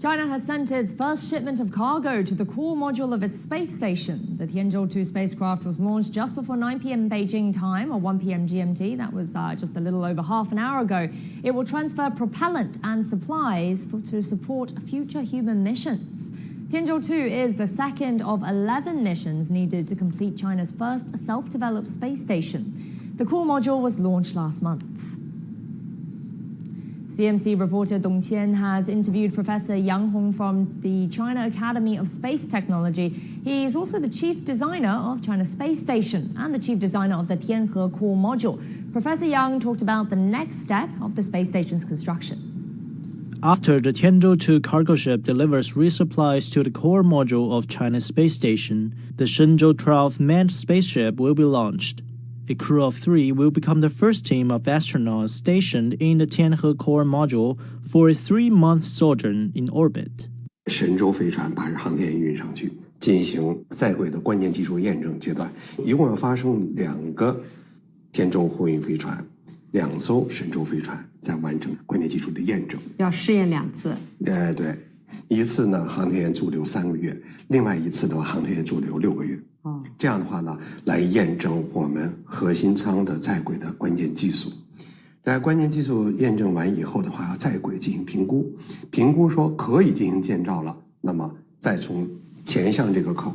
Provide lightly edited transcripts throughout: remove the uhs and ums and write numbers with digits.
China has sent its first shipment of cargo to the core module of its space station. The Tianzhou-2 spacecraft was launched just before 9 p.m. Beijing time, or 1 p.m. GMT. That was just a little over half an hour ago. It will transfer propellant and supplies to support future human missions. Tianzhou-2 is the second of 11 missions needed to complete China's first self-developed space station. The core module was launched last month. CMC reporter Dong Qian has interviewed Professor Yang Hong from the China Academy of Space Technology. He is also the chief designer of China's space station and the chief designer of the Tianhe core module. Professor Yang talked about the next step of the space station's construction. After the Tianzhou-2 cargo ship delivers resupplies to the core module of China's space station, the Shenzhou-12 manned spaceship will be launched. A crew of 3 will become the first team of astronauts stationed in the Tianhe core module for a 3-month sojourn in orbit. 神舟飞船把航天员运上去，进行在轨的关键技术验证阶段，一共要发送2个天舟货运飞船，2艘神舟飞船，在完成关键技术的验证。要试验2次。对，一次呢航天员驻留3个月，另外一次的话航天员驻留6个月。这样的话呢，来验证我们核心舱的在轨的关键技术。在关键技术验证完以后的话，要在轨进行评估，评估说可以进行建造了，那么再从前向这个口，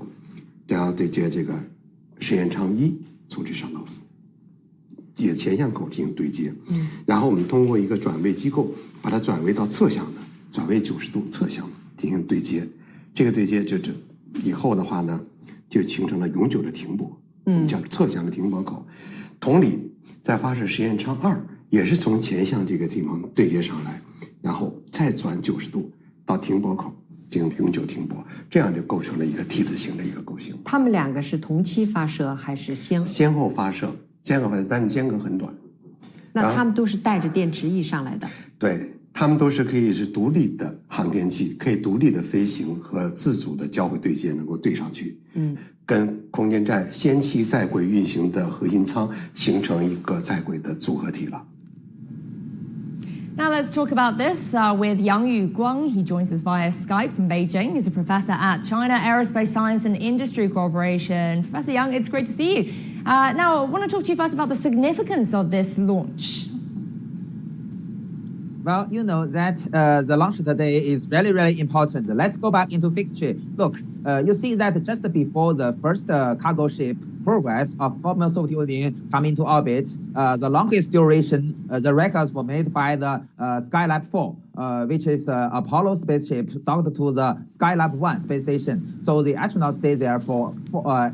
然后对接这个实验舱1，从这上到也前向口进行对接。然后我们通过一个转位机构，把它转位到侧向的，转位90度侧向的进行对接。这个对接这以后的话呢，就形成了永久的停泊，叫侧向的停泊口。同理，在发射实验舱2也是从前向这个地方对接上来，然后再转90度到停泊口进行永久停泊，这样就构成了一个 T 字形的一个构型。他们2个是同期发射还是先后发射？但是间隔很短。那他们都是带着电池翼上来的？对。他们都是可以是独立的航天器，可以独立的飞行和自主的交会对接，能够对上去，跟空间站先期在轨运行的核心舱形成一个在轨的组合体了。Now let's talk about this with Yang Yuguang. He joins us via Skype from Beijing. He's a professor at China Aerospace Science and Industry Corporation. Professor Yang, it's great to see you. Now, I want to talk to you first about the significance of this launch. Well, you know that the launch today is really, really important. Let's go back into history. Look, you see that just before the first cargo ship progress of former Soviet Union come into orbit, the longest duration, the records were made by the Skylab 4, which is Apollo spaceship docked to the Skylab 1 space station. So the astronauts stayed there for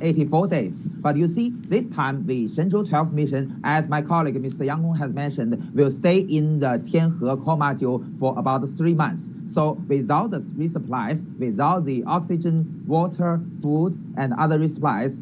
84 days. But you see, this time the Shenzhou-12 mission, as my colleague Mr. Yang Hong has mentioned, will stay in the Tianhe core module for about 3 months. So without the resupplies, without the oxygen, water, food, and other resupplies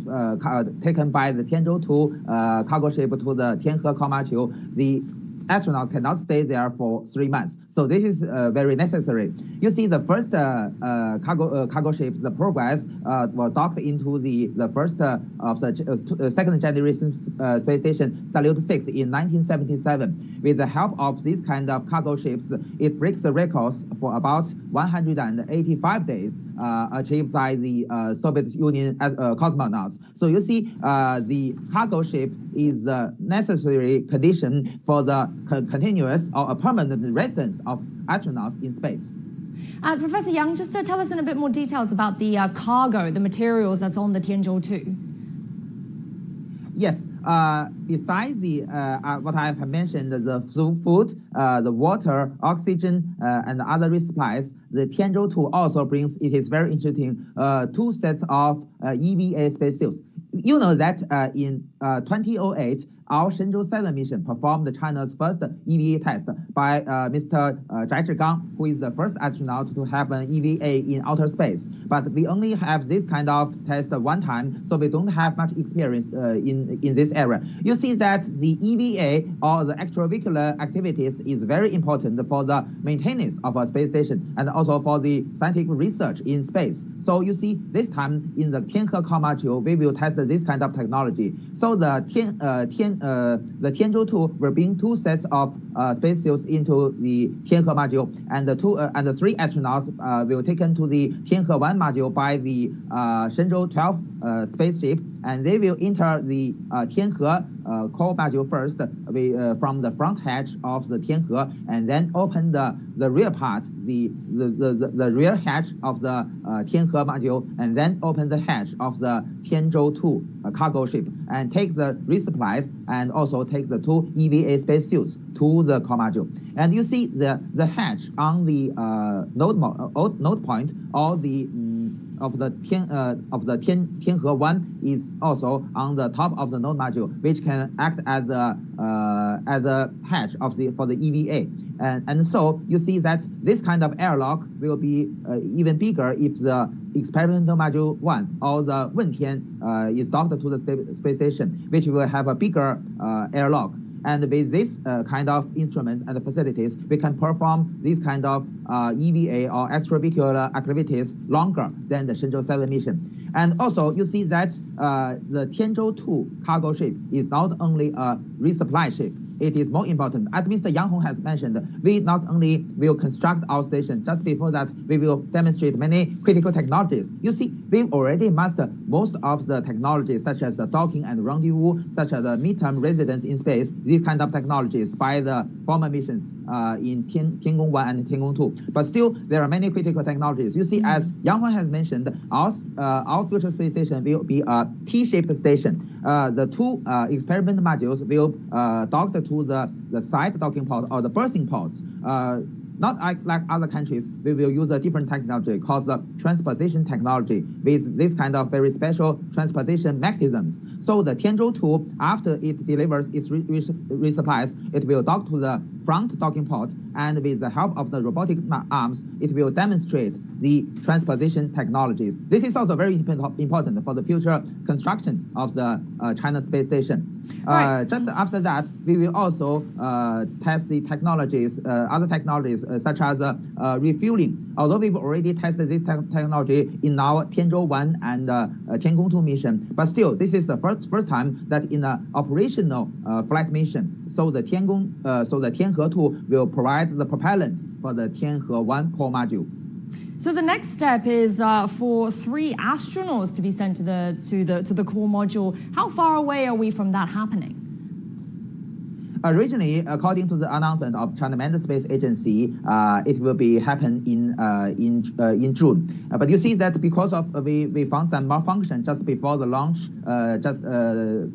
taken by the Tianzhou-2 cargo ship to the Tianhe core module, the astronaut cannot stay there for 3 months. So this is very necessary. You see, the first cargo ship, the Progress, were docked into the first of the second generation space station, Salyut 6, in 1977. With the help of this kind of cargo ships, it breaks the records for about 185 days achieved by the Soviet Union cosmonauts. So you see, the cargo ship is a necessary condition for the continuous or a permanent residence of astronauts in space. Professor Yang, just to tell us in a bit more details about the cargo, the materials that's on the Tianzhou-2. Yes, besides the what I have mentioned, the food, the water, oxygen, and other resupplies, the Tianzhou-2 also brings, it is very interesting, 2 sets of EVA spacesuits. You know that in 2008, our Shenzhou-7 mission performed China's first EVA test by Mr. Zhai Zhigang, who is the first astronaut to have an EVA in outer space. But we only have this kind of test one time, so we don't have much experience in this area. You see that the EVA, or the extravehicular activities, is very important for the maintenance of a space station and also for the scientific research in space. So you see, this time in the Tianhe core module, we will test this kind of technology. So the Tianzhou-2 will bring 2 sets of spacesuits into the Tianhe module, and the 3 astronauts will taken to the Tianhe-1 module by the Shenzhou-12 spaceship, and they will enter the Tianhe core module first from the front hatch of the Tianhe, and then open the rear part, the rear hatch of the Tianhe module, and then open the hatch of the Tianzhou-2 cargo ship, and take the resupplies and also take the 2 EVA spacesuits to the core module. And you see the hatch on the node point, or the of the Tianhe-1 is also on the top of the node module, which can act as a hatch for the EVA. And so you see that this kind of airlock will be even bigger if the experimental module 1 or the Wentian is docked to the space station, which will have a bigger airlock. And with this kind of instruments and facilities, we can perform this kind of EVA or extravehicular activities longer than the Shenzhou-7 mission. And also, you see that the Tianzhou-2 cargo ship is not only a resupply ship. It is more important. As Mr. Yang Hong has mentioned, we not only will construct our station, just before that, we will demonstrate many critical technologies. You see, we've already mastered most of the technologies, such as the docking and rendezvous, such as the midterm residence in space, these kind of technologies by the former missions in Tiangong-1 and Tiangong-2. But still, there are many critical technologies. You see, as Yang Hong has mentioned, our future space station will be a T-shaped station. The 2 experiment modules will dock to the side docking port or the berthing ports. Not like other countries, we will use a different technology called the transposition technology with this kind of very special transposition mechanisms. So the Tianzhou-2, after it delivers its resupplies, it will dock to the front docking port, and with the help of the robotic arms, it will demonstrate the transposition technologies. This is also very important for the future construction of the China space station. Right. Just after that, we will also test the technologies, other technologies such as refueling. Although we've already tested this technology in our Tianzhou-1 and Tiangong-2 mission, but still, this is the first time that in an operational flight mission. So the Tianhe-2 will provide the propellants for the Tianhe-1 core module. So the next step is for 3 astronauts to be sent to the core module. How far away are we from that happening? Originally, according to the announcement of China Manned Space Agency, it will happen in June. But you see that because of we found some malfunction just before the launch, just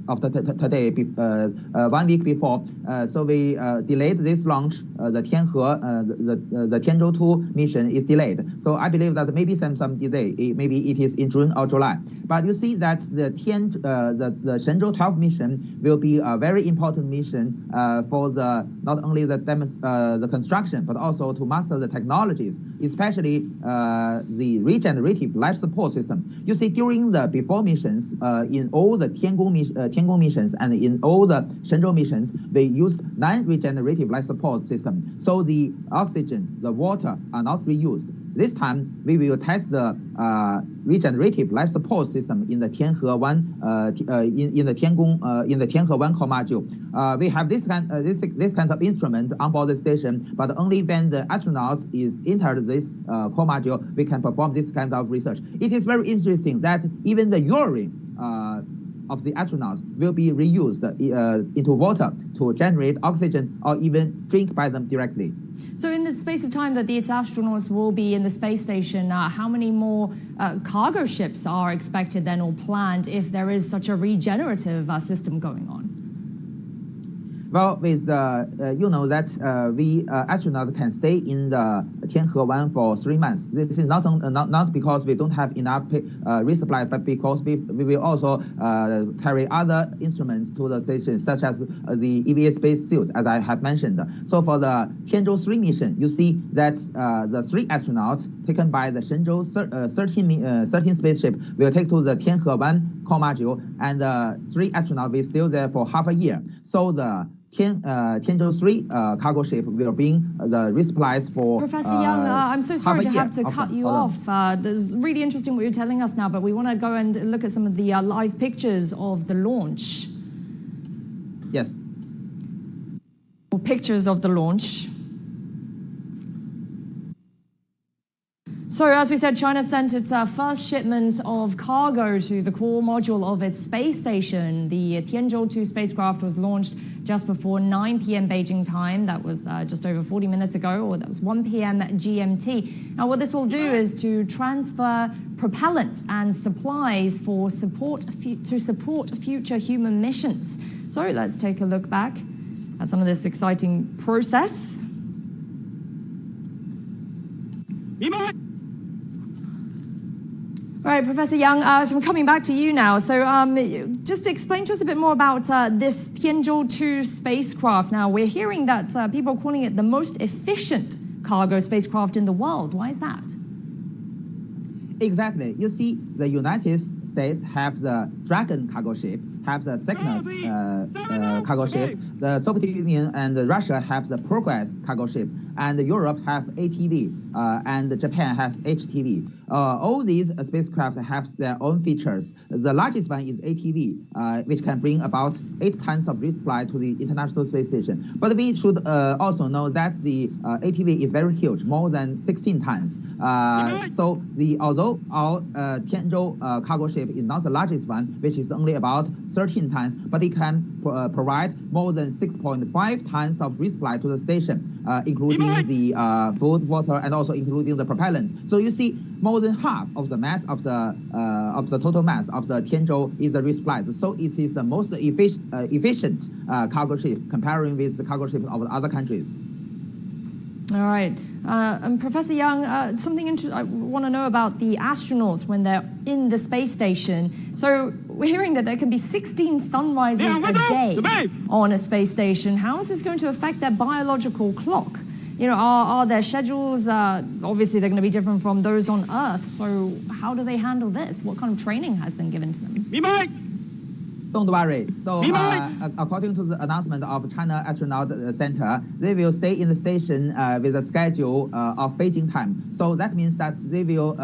after today, 1 week before. So we delayed this launch. The Tianzhou-2 mission is delayed. So I believe that maybe some delay. Maybe it is in June or July. But you see that the Shenzhou-12 mission will be a very important mission for not only the construction, but also to master the technologies, especially the regenerative life support system. You see, during the before missions, in all the Tiangong missions and in all the Shenzhou missions, they used non-regenerative life support system. So the oxygen, the water are not reused. This time, we will test the regenerative life support system in the Tianhe-1 in the Tianhe-1 core module. We have this kind of instrument on board the station, but only when the astronauts is entered this core module, we can perform this kind of research. It is very interesting that even the urine of the astronauts will be reused into water to generate oxygen or even drink by them directly. So in the space of time that these astronauts will be in the space station, how many more cargo ships are expected then or planned if there is such a regenerative system going on? Well, with you know that we astronauts can stay in the Tianhe-1 for 3 months. This is not because we don't have enough resupply, but because we will also carry other instruments to the station, such as the EVA space suits, as I have mentioned. So for the Tianzhou-3 mission, you see that the 3 astronauts taken by the Shenzhou 13 spaceship will take to the Tianhe-1 core module, and 3 astronauts will stay there for half a year. So the Tianzhou-3 cargo ship will bring the resupplies for Professor Yang, I'm so sorry to have to cut you off. This is really interesting what you're telling us now, but we want to go and look at some of the live pictures of the launch. Yes. Pictures of the launch. So, as we said, China sent its first shipment of cargo to the core module of its space station. The Tianzhou-2 spacecraft was launched just before 9 p.m. Beijing time. That was just over 40 minutes ago, or that was 1 p.m. GMT. Now, what this will do is to transfer propellant and supplies for support future human missions. So, let's take a look back at some of this exciting process. All right, Professor Yang, so I'm coming back to you now. So just explain to us a bit more about this Tianzhou-2 spacecraft. Now, we're hearing that people are calling it the most efficient cargo spacecraft in the world. Why is that? Exactly. You see, the United States have the Dragon cargo ship, have the Cygnus cargo ship. The Soviet Union and Russia have the Progress cargo ship, and Europe have ATV, and Japan has HTV. All these spacecraft have their own features. The largest one is ATV, which can bring about 8 tons of resupply to the International Space Station. But we should also know that the ATV is very huge, more than 16 tons. So although our Tianzhou cargo ship is not the largest one, which is only about 13 tons, but it can provide more than 6.5 tons of resupply to the station, including the food, water, and also including the propellant. So you see, more than half of the mass of the total mass of the Tianzhou is the resupply. So it is the most efficient cargo ship comparing with the cargo ships of other countries. All right. And Professor Yang, something I want to know about the astronauts when they're in the space station. So we're hearing that there can be 16 sunrises a day on a space station. How is this going to affect their biological clock? You know, are their schedules, obviously they're going to be different from those on Earth. So how do they handle this? What kind of training has been given to them? Don't worry. So, according to the announcement of China Astronaut Center, they will stay in the station with a schedule of Beijing time. So that means that they will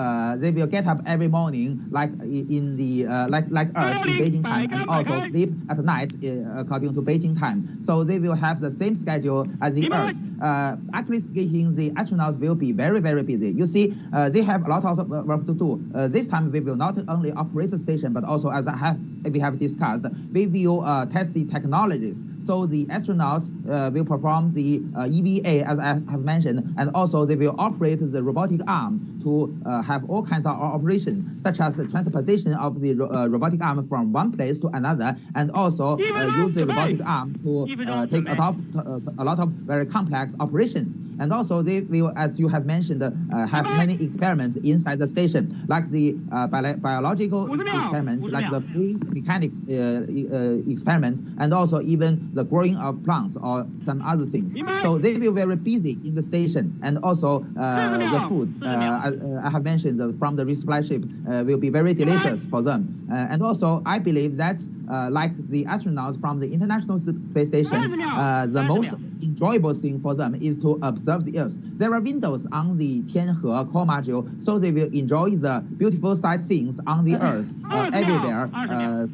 get up every morning, like in the like Earth in Beijing time, and also sleep at night according to Beijing time. So they will have the same schedule as the Earth. Actually speaking, the astronauts will be very, very busy. You see, they have a lot of work to do. This time we will not only operate the station, but also, as we have discussed, we will test the technologies. So the astronauts will perform the EVA, as I have mentioned, and also they will operate the robotic arm to have all kinds of operations, such as the transposition of the robotic arm from one place to another, and also use the robotic arm to take a lot of very complex operations. And also they will, as you have mentioned, have many experiments inside the station, like the biological experiments, like the fluid mechanics experiments, and also even the growing of plants or some other things. So they will be very busy in the station, and also the food, I have mentioned, from the resupply ship will be very delicious for them. And also, I believe that like the astronauts from the International Space Station, the most enjoyable thing for them is to observe the Earth. There are windows on the Tianhe core module, so they will enjoy the beautiful sightseeing on the Earth everywhere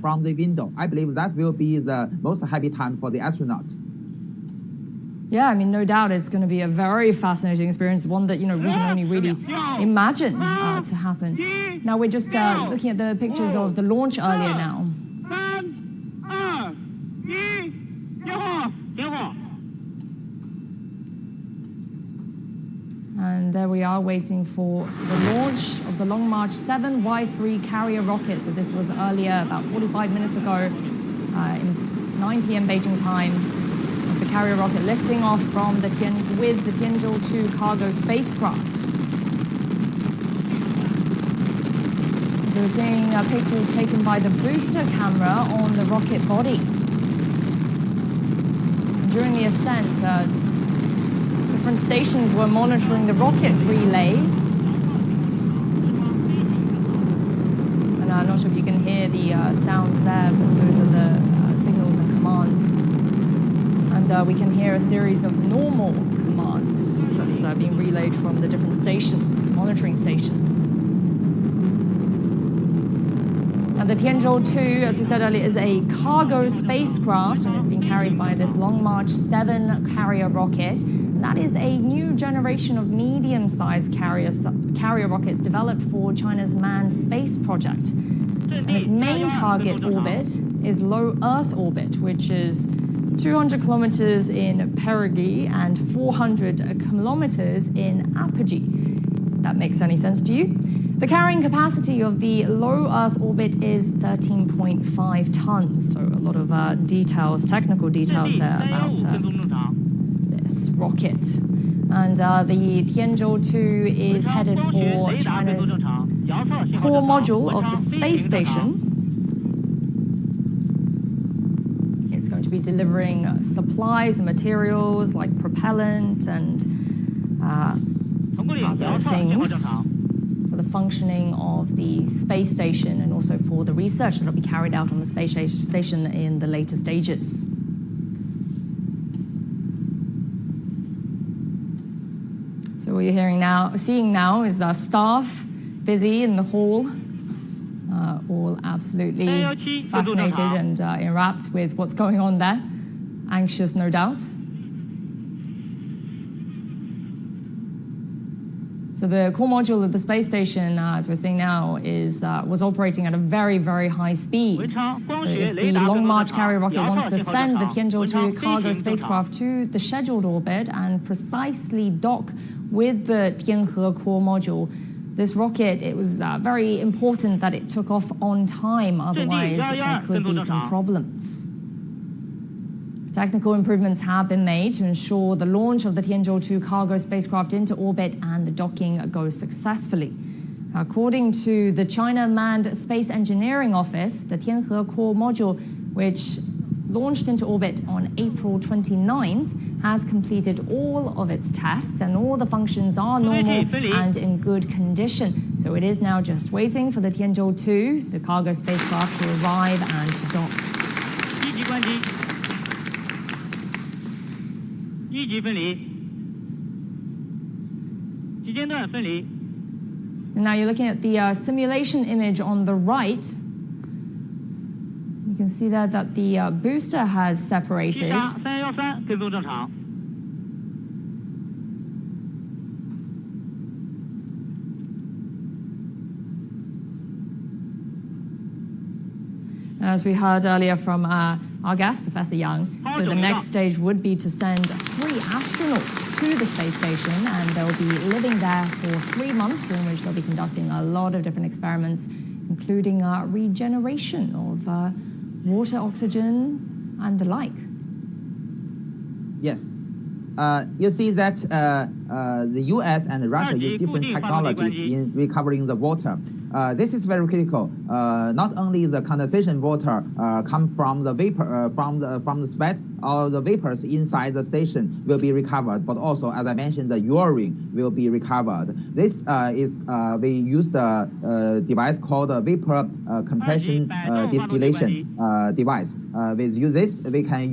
from the window. I believe that will be the most happy time for the astronaut. Yeah, I mean, no doubt it's going to be a very fascinating experience, one that, you know, we can only really imagine to happen. Now, we're just looking at the pictures of the launch earlier now. And there we are, waiting for the launch of the Long March 7 Y3 carrier rocket. So this was earlier, about 45 minutes ago, in 9 p.m. Beijing time, as the carrier rocket lifting off from with the Tianzhou-2 cargo spacecraft. So we're seeing pictures taken by the booster camera on the rocket body. During the ascent, different stations were monitoring the rocket relay. And I'm not sure if you can hear the sounds there, but those are the signals and commands. And we can hear a series of normal commands that's being relayed from the different stations, monitoring stations. And The Tianzhou-2, as we said earlier, is a cargo spacecraft, and it's been carried by this Long March 7 carrier rocket. And that is a new generation of medium-sized carrier rockets developed for China's manned space project. And its main target orbit is low Earth orbit, which is 200 kilometers in perigee and 400 kilometers in apogee. If that makes any sense to you? The carrying capacity of the low Earth orbit is 13.5 tons. So a lot of technical details there about this rocket. And the Tianzhou-2 is headed for China's core module of the space station. It's going to be delivering supplies and materials like propellant and other things for the functioning of the space station and also for the research that will be carried out on the space station in the later stages. So what you're seeing now is the staff busy in the hall, all absolutely fascinated and enwrapped with what's going on there. Anxious, no doubt. So the core module of the space station, as we're seeing now, was operating at a very, very high speed. So if the Long March carrier rocket wants to send the Tianzhou-2 cargo spacecraft to the scheduled orbit and precisely dock with the Tianhe core module, this rocket, it was very important that it took off on time, otherwise there could be some problems. Technical improvements have been made to ensure the launch of the Tianzhou-2 cargo spacecraft into orbit and the docking goes successfully. According to the China Manned Space Engineering Office, the Tianhe core module, which launched into orbit on April 29th, has completed all of its tests and all the functions are normal and in good condition. So it is now just waiting for the Tianzhou-2, the cargo spacecraft, to arrive and to dock. And now you're looking at the simulation image on the right. You can see there that the booster has separated. As we heard earlier from our guest, Professor Yang, so the next stage would be to send 3 astronauts to the space station, and they'll be living there for 3 months, during which they'll be conducting a lot of different experiments, including regeneration of water, oxygen, and the like. Yes. You see that the US and Russia use different technologies in recovering the water. This is very critical. Not only the condensation water come from the vapor from the sweat or the vapors inside the station will be recovered, but also, as I mentioned, the urine will be recovered. This we use the device called a vapor compression distillation device. With this, we can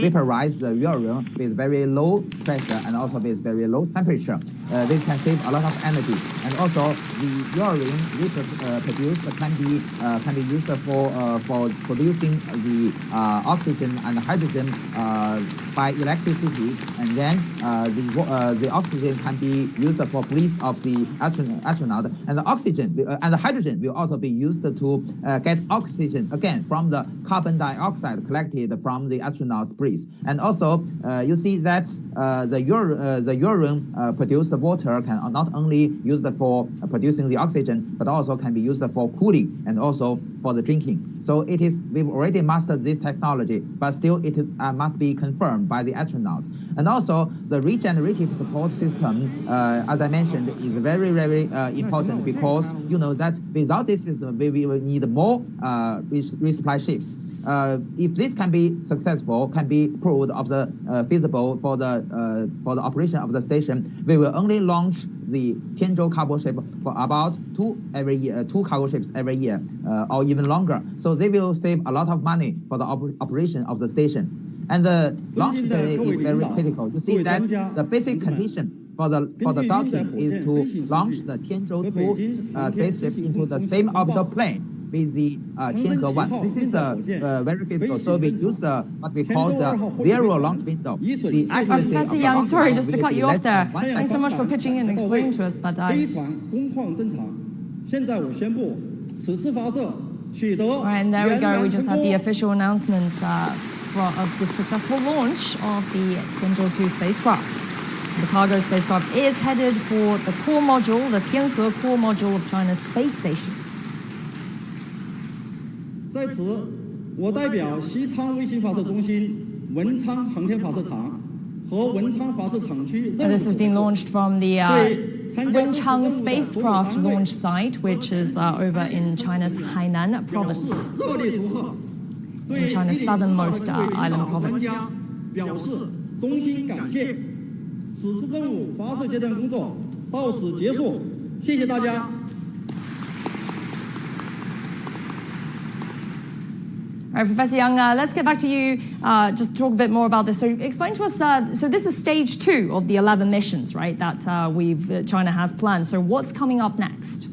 vaporize the urine with very low pressure and also with very low temperature. This can save a lot of energy, and also the urine produced can be used for producing the oxygen and hydrogen by electricity, and then the oxygen can be used for breath of the astronaut, and the oxygen and the hydrogen will also be used to get oxygen again from the carbon dioxide collected from the astronaut's breath. And also you see that the urine produced water can not only used for producing the oxygen, but also can be used for cooling and also for the drinking. So we've already mastered this technology, but still it must be confirmed by the astronauts. And also the regenerative support system, as I mentioned, is very, very important, because you know that without this system, we will need more resupply ships. If this can be successful, can be proved of the feasible for the operation of the station, we will only launch the Tianzhou cargo ship for about 2 cargo ships every year, or even longer. So they will save a lot of money for the operation of the station. And the launch day is very critical. You see that the basic condition for the docking is to launch the Tianzhou-2 spaceship into the same orbital plane with the Tianhe-1. This is very critical. So we use what we call the zero launch window. The accuracy Professor of Yang, the sorry, launch just to will cut be you off less there. than 1 Thanks so second. much for pitching in and explaining to us. But 飞船工况正常。现在我宣布，此次发射取得 all right, and there we 圆 go. We 满 just 成 had the 功。 official announcement of the successful launch of the Tianzhou-2 spacecraft. The cargo spacecraft is headed for the core module, the Tianhe core module of China's space station. 在此，我代表西昌卫星发射中心、文昌航天发射场和文昌发射场区 So 任务 this has been 组 launched from the 对参加这次任 Wenchang 务的所有 spacecraft 单位 launch site, which is over in China's Hainan 表 province. 示热烈祝贺，对 China's 莅临指导的 southernmost 各位领 island 导和专 province. 家表示衷心感谢。此次任务发射阶段工作到此结束，谢谢大家。 All right, Professor Yang, let's get back to you just to talk a bit more about this. So explain to us, so this is stage 2 of the 11 missions, right, that China has planned. So what's coming up next?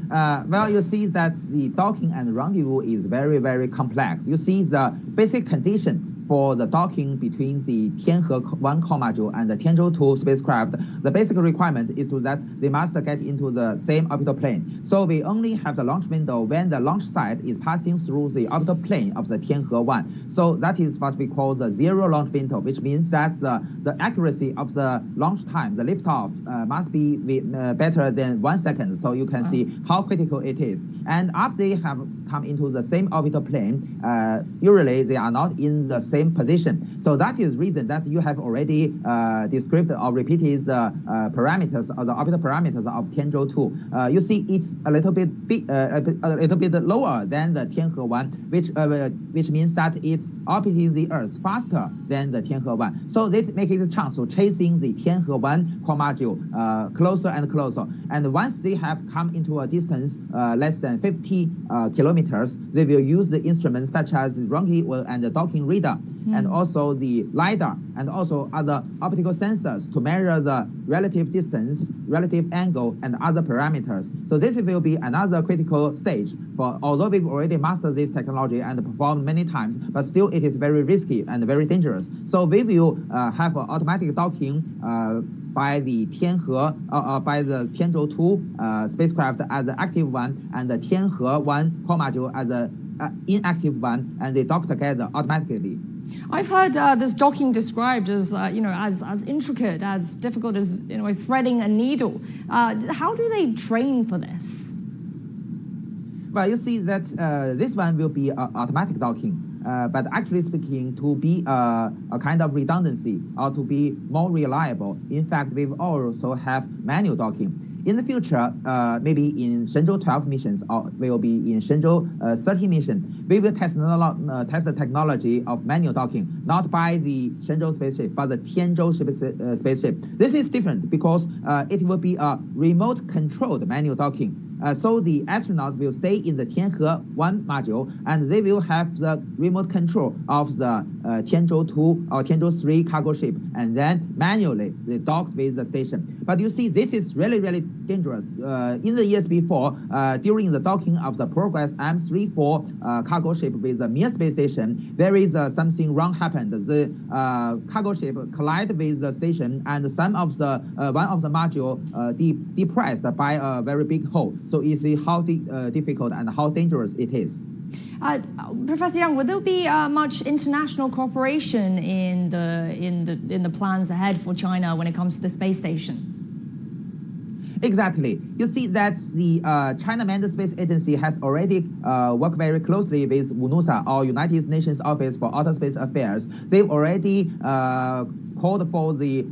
Well, you see that the docking and rendezvous is very, very complex. You see the basic condition for the docking between the Tianhe-1 core module and the Tianzhou-2 spacecraft. The basic requirement is that they must get into the same orbital plane. So we only have the launch window when the launch site is passing through the orbital plane of the Tianhe-1. So that is what we call the zero launch window, which means that the accuracy of the launch time, the liftoff, must be better than 1 second. So you can see how critical it is. And after they have come into the same orbital plane, usually they are not in the same position. So that is the reason that you have already described or repeated the parameters or the orbital parameters of Tianzhou-2. You see it's a little bit lower than the Tianhe-1, which means that it's orbiting the Earth faster than the Tianhe-1. So this makes it a chance of chasing the Tianhe-1 core module closer and closer. And once they have come into a distance less than 50 kilometers, they will use the instruments such as the rendezvous and the docking radar, and also the LiDAR, and also other optical sensors to measure the relative distance, relative angle, and other parameters. So this will be another critical stage. Although we've already mastered this technology and performed many times, but still it is very risky and very dangerous. So we will have automatic docking by the by the Tianzhou-2 spacecraft as the active one, and the Tianhe-1 core module as the inactive one, and they dock together automatically. I've heard this docking described as, as intricate, as difficult as, threading a needle. How do they train for this? Well, you see that this one will be automatic docking. But actually speaking, to be a kind of redundancy or to be more reliable, in fact, we also have manual docking. In the future, maybe in Shenzhou-12 missions, or we will be in Shenzhou-13 mission, we will test the technology of manual docking, not by the Shenzhou spaceship, but the Tianzhou spaceship. This is different because it will be a remote-controlled manual docking. So the astronauts will stay in the Tianhe-1 module, and they will have the remote control of the Tianzhou-2 or Tianzhou-3 cargo ship, and then manually they dock with the station. But you see, this is really, really dangerous. In the years before, during the docking of the Progress M34 cargo ship with the Mir space station, there is something wrong happened. The cargo ship collided with the station, and some of the one of the module depressed by a very big hole. So you see how difficult and how dangerous it is. Professor Yang, would there be much international cooperation in the plans ahead for China when it comes to the space station? Exactly. You see that the China Manned Space Agency has already worked very closely with UNOSA, or United Nations Office for Outer Space Affairs. They've already called for the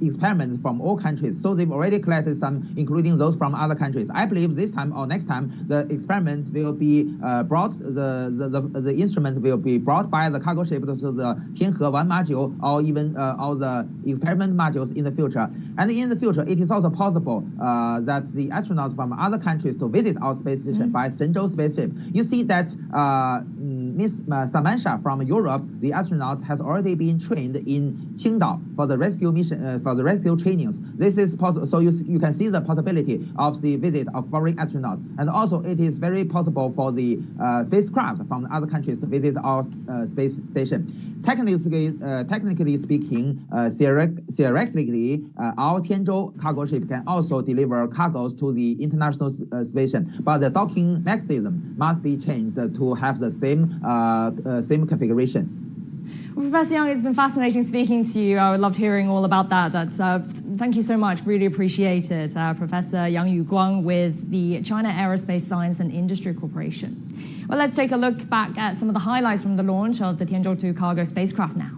experiments from all countries. So they've already collected some, including those from other countries. I believe this time or next time, the experiments will be brought, the instruments will be brought by the cargo ship to the Tianhe-1 module, or even all the experiment modules in the future. And in the future, it is also possible that the astronauts from other countries to visit our space station by Shenzhou spaceship. You see that Miss Samantha from Europe, the astronauts has already been trained in Qingdao for the rescue mission, for the rescue trainings. This is possible, so you can see the possibility of the visit of foreign astronauts, and also it is very possible for the spacecraft from other countries to visit our space station. Technically speaking, theoretically, our Tianzhou cargo ship can also deliver cargoes to the international station, but the docking mechanism must be changed to have the same configuration. Well, Professor Yang, it's been fascinating speaking to you. I loved hearing all about that. Thank you so much. Really appreciate it. Professor Yang Yuguang with the China Aerospace Science and Industry Corporation. Well, let's take a look back at some of the highlights from the launch of the Tianzhou-2 cargo spacecraft now.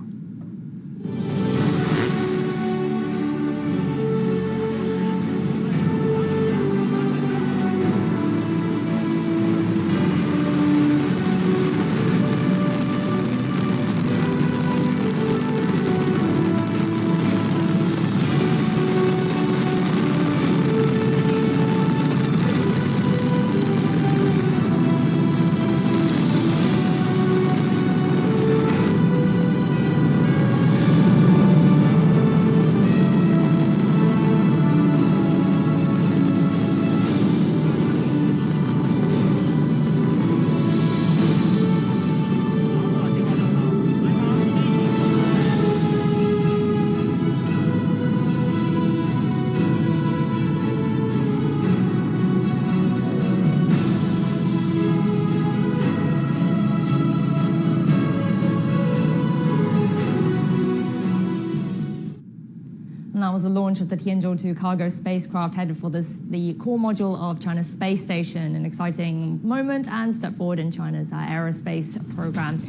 And that was the launch of the Tianzhou-2 cargo spacecraft headed for the core module of China's space station, an exciting moment and step forward in China's aerospace program.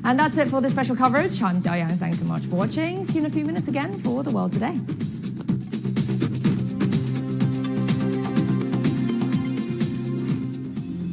And that's it for this special coverage. I'm Xiao Yang. Thanks so much for watching. See you in a few minutes again for The World Today.